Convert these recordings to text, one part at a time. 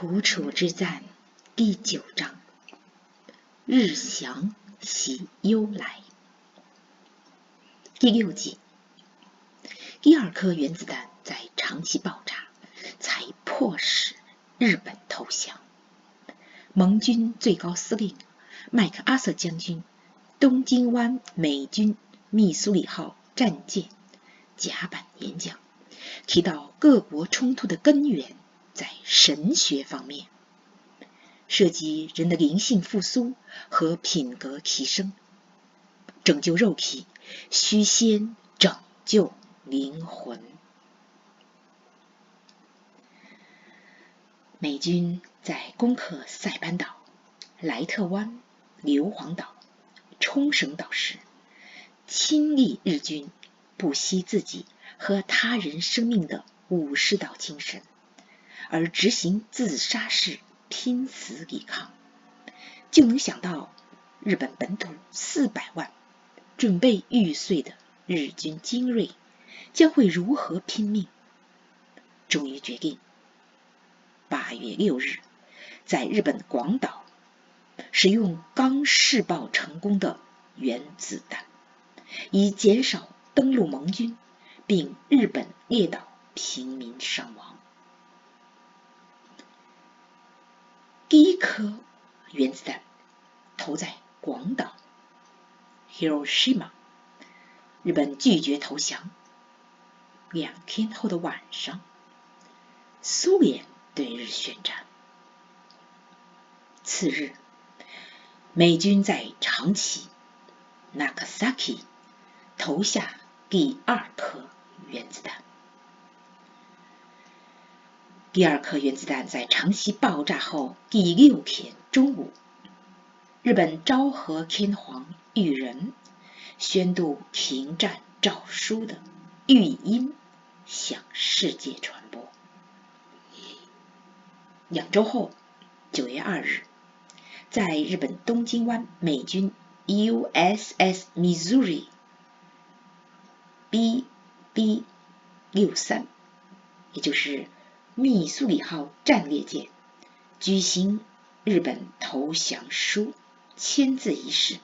苦楚之战第9章，日降喜忧来。第6集，第2颗原子弹在长崎爆炸，才迫使日本投降。盟军最高司令麦克阿瑟将军东京湾美军密苏里号战舰甲板演讲，提到各国冲突的根源在神学方面，涉及人的灵性复苏和品格提升。拯救肉体，须先拯救灵魂。美军在攻克塞班岛、莱特湾、硫磺岛、冲绳岛时，亲历日军不惜自己和他人生命的武士道精神，而执行自杀式拼死抵抗，就能想到日本本土400万准备玉碎的日军精锐将会如何拼命。终于决定8月6日在日本广岛使用刚试爆成功的原子弹，以减少登陆盟军并日本列岛平民伤亡。第1颗原子弹投在广岛 Hiroshima， 日本拒绝投降。2天后的晚上，苏联对日宣战。次日，美军在长崎 Nagasaki 投下第2颗原子弹。第2颗原子弹在长崎爆炸后第6天中午，日本昭和天皇裕仁宣布停战诏书的语音向世界传播。2周后，9月2日，在日本东京湾美军 USS Missouri BB-63， 也就是密苏里号战列舰举行日本投降书签字仪式。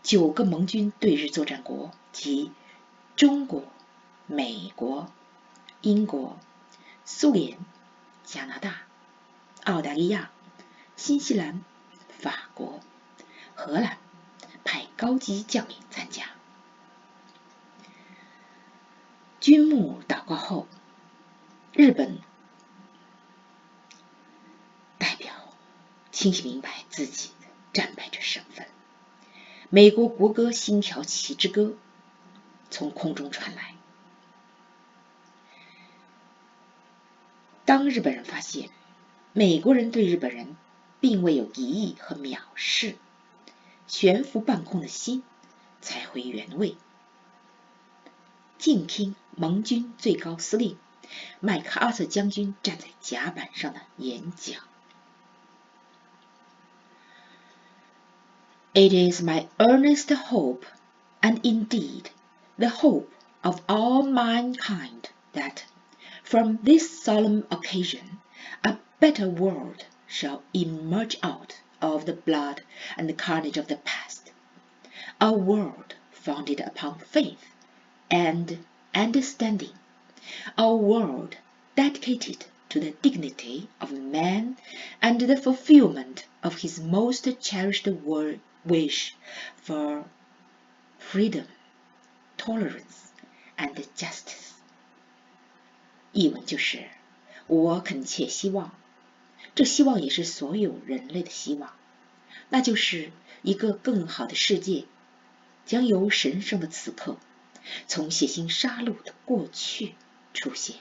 9个盟军对日作战国即中国、美国、英国、苏联、加拿大、澳大利亚、新西兰、法国、荷兰派高级将领参加。军牧祷告后，日本代表清晰明白自己的战败者身份。美国国歌《星条旗之歌》从空中传来。当日本人发现美国人对日本人并未有敌意和藐视，悬浮半空的心才回原位。静听盟军最高司令麦克阿瑟将军站在甲板上的演讲。It is my earnest hope, and indeed the hope of all mankind, that from this solemn occasion a better world shall emerge out of the blood and the carnage of the past, a world founded upon faith and understanding, a world dedicated to the dignity of man and the fulfillment of his most cherished wish for freedom, tolerance, and justice。 译文就是：我恳切希望，这希望也是所有人类的希望，那就是一个更好的世界将由神圣的此刻从血腥杀戮的过去出现。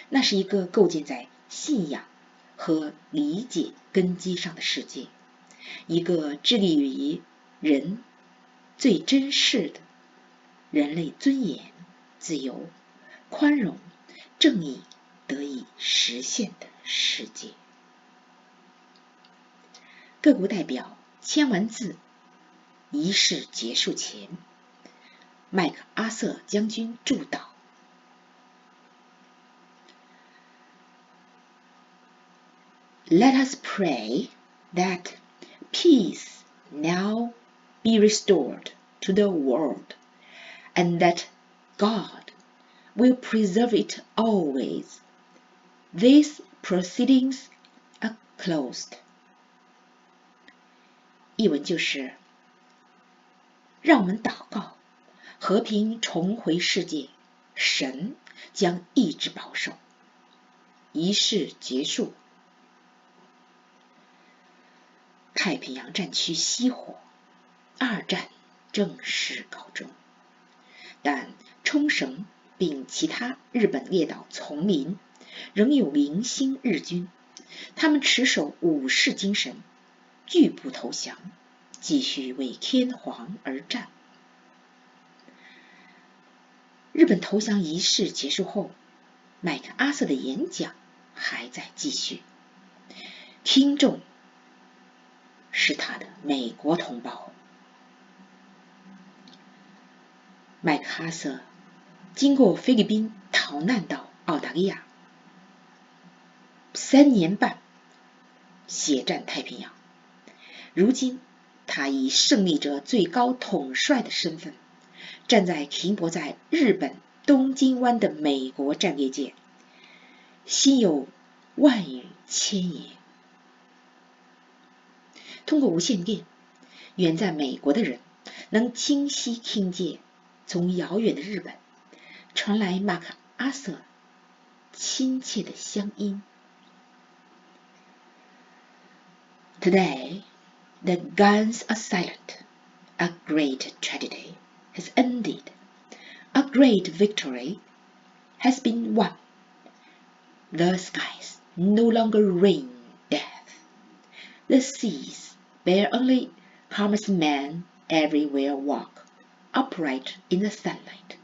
那是一个构建在信仰和理解根基上的世界，一个致力于人最珍视的人类尊严、自由、宽容、正义得以实现的世界。各国代表签完字，仪式结束前，麦克阿瑟将军祝祷。Let us pray that peace now be restored to the world, and that God will preserve it always. These proceedings are closed. 译文就是：让我们祷告，和平重回世界，神将一直保守。仪式结束。太平洋战区熄火，二战正式告终。但冲绳并其他日本列岛丛林仍有零星日军，他们持守武士精神，拒不投降，继续为天皇而战。日本投降仪式结束后，麦克阿瑟的演讲还在继续，听众是他的美国同胞。麦克阿瑟经过菲律宾逃难到澳大利亚，3年半血战太平洋。如今他以胜利者最高统帅的身份，站在停泊在日本东京湾的美国战列舰，心有万语千言。通过无线电，远在美国的人能清晰听见从遥远的日本传来马克阿瑟亲切的乡音。Today, the guns are silent. A great tragedy has ended. A great victory has been won. The skies no longer rain death. The seas bear only harmless men everywhere walk, upright in the sunlight.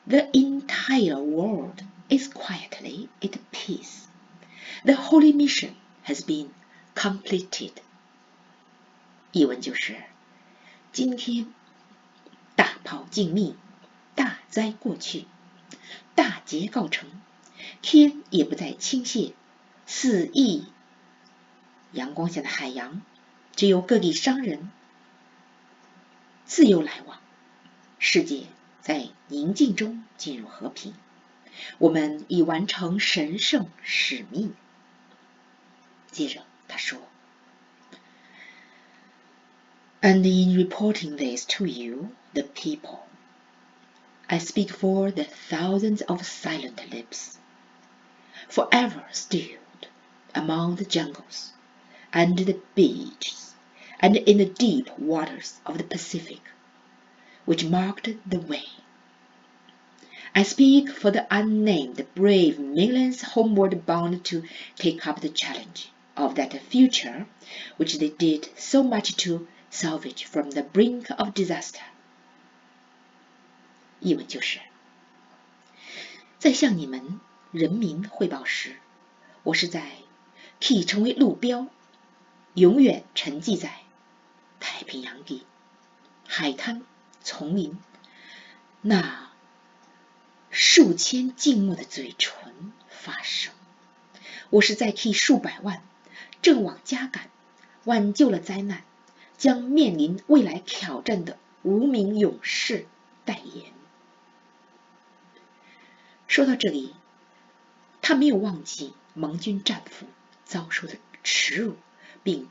The entire world is quietly at peace. The holy mission has been completed. 译文就是：今天大炮静谧，大灾过去，大劫告成，天也不再倾泻4亿阳光下的海洋，只有各地商人自由来往，世界在宁静中进入和平。我们已完成神圣使命。接着他说：And in reporting this to you, the people, I speak for the thousands of silent lips, forever stilled among the jungles, and the beaches, and in the deep waters of the Pacific, which marked the way. I speak for the unnamed brave millions homeward bound to take up the challenge of that future which they did so much to salvage from the brink of disaster. 译文就是：在向你们人民汇报时，我是在可以成为路标，永远沉寂在太平洋地、海滩、丛林那数千静默的嘴唇发声。我是在替数百万正往家赶、挽救了灾难、将面临未来挑战的无名勇士代言。说到这里，他没有忘记盟军战俘遭受的耻辱并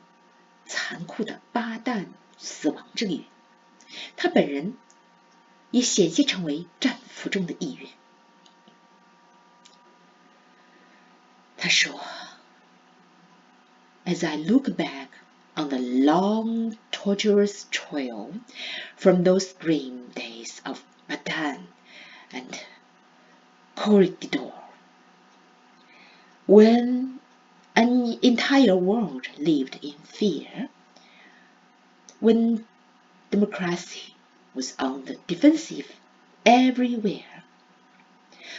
残酷的巴旦死亡之旅，他本人也险些成为战俘中的一员。他说 ：As I look back on the long, tortuous trail from those grim days of Bataan and Corregidor, when an entire world lived in fear, when democracy was on the defensive everywhere,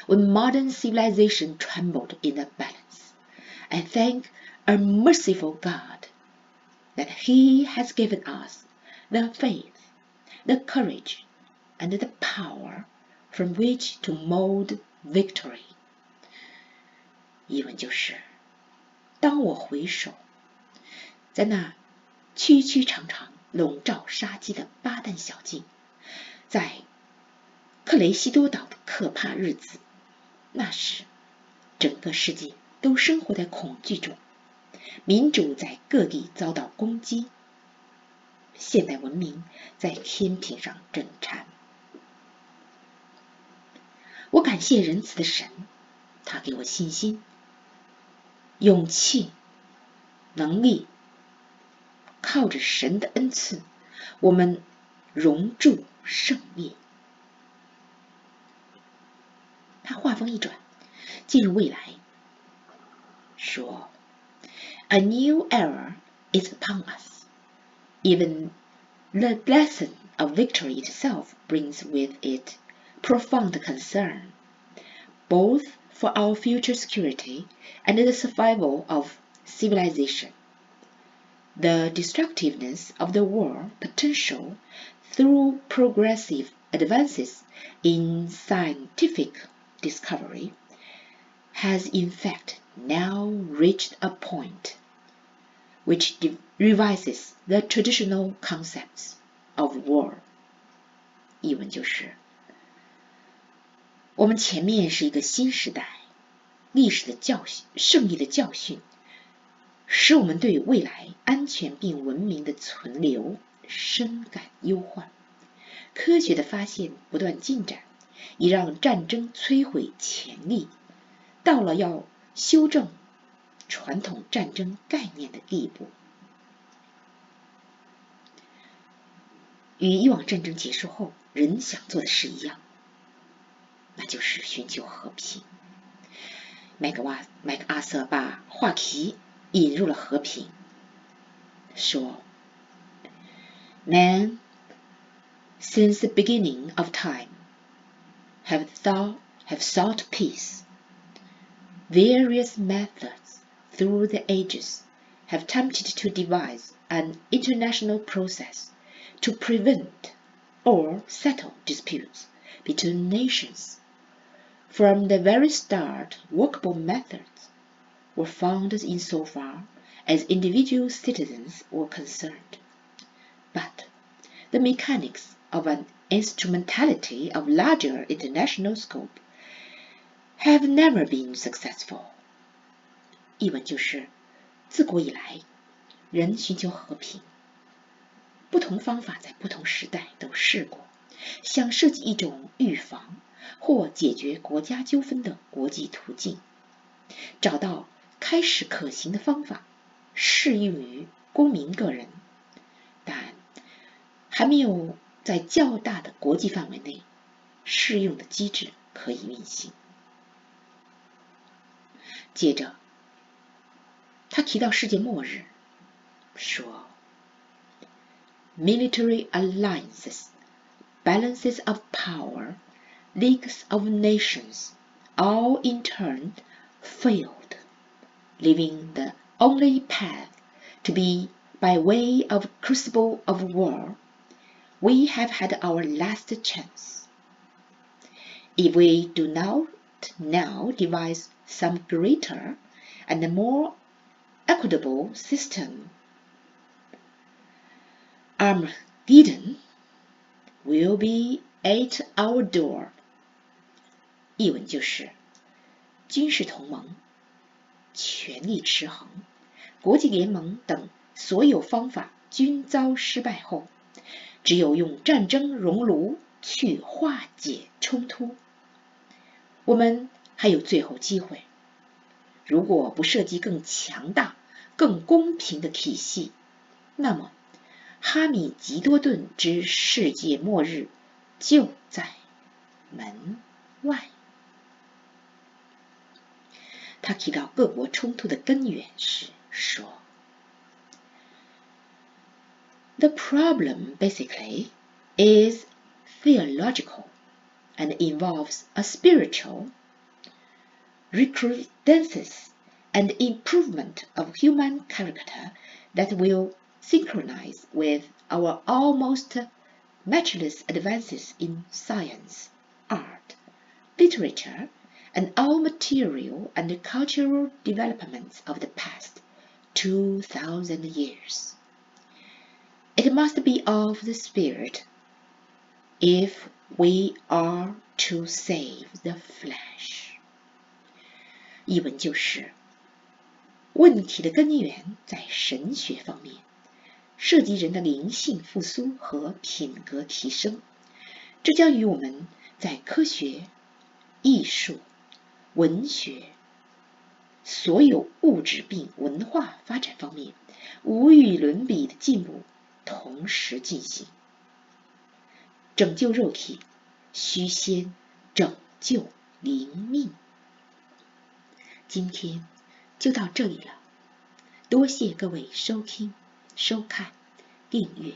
when modern civilization trembled in the balance, I thank a merciful God that He has given us the faith, the courage, and the power from which to mold victory. 译文就是：当我回首，在那曲曲长长笼罩杀机的巴旦小径，在克雷西多岛的可怕日子，那时整个世界都生活在恐惧中，民主在各地遭到攻击，现代文明在天平上震颤。我感谢仁慈的神，他给我信心、勇气、能力，靠着神的恩赐，我们荣住胜利。他话锋一转，进入未来，说 A new era is upon us. Even the lesson of victory itself brings with it profound concern, both for our future security and the survival of civilization. The destructiveness of the war potential through progressive advances in scientific discovery has in fact now reached a point which revises the traditional concepts of war. 译文就是，我们前面是一个新时代，历史的教训，胜利的教训，使我们对未来安全并文明的存留深感忧患。科学的发现不断进展，已让战争摧毁潜力，到了要修正传统战争概念的地步。与以往战争结束后人想做的事一样，那就是寻求和平。麦克阿瑟把话题引入了和平，说 Man, since the beginning of time, have sought peace. Various methods through the ages have attempted to devise an international process to prevent or settle disputes between nations. From the very start, workable methods were found insofar as individual citizens were concerned. But the mechanics of an instrumentality of larger international scope have never been successful. 译文就是，自古以来，人寻求和平，不同方法在不同时代都试过，想设计一种预防或解决国家纠纷的国际途径，找到开始可行的方法，适用于公民个人，但还没有在较大的国际范围内适用的机制可以运行。接着，他提到世界末日，说 Military alliances, balances of power, leagues of nations, all in turn failed, leaving the only path to be by way of crucible of war. We have had our last chance. If we do not now devise some greater and more equitable system, Armageddon will be at our door. 译文就是，军事同盟、权力持衡、国际联盟等所有方法均遭失败后，只有用战争熔炉去化解冲突。我们还有最后机会，如果不设计更强大、更公平的体系，那么哈米吉多顿之世界末日就在门外。他提到各国冲突的根源时说 The problem basically is theological and involves a spiritual recrudescence and improvement of human character that will synchronize with our almost matchless advances in science, art, literature, and all material and cultural developments of the past 2,000 years. It must be of the Spirit if we are to save the flesh. 译文就是，问题的根源在神学方面，涉及人的灵性复苏和品格提升，这将与我们在科学、艺术、文学、所有物质并文化发展方面无与伦比的进步同时进行。拯救肉体，须先拯救灵命。今天就到这里了，多谢各位收听、收看、订阅。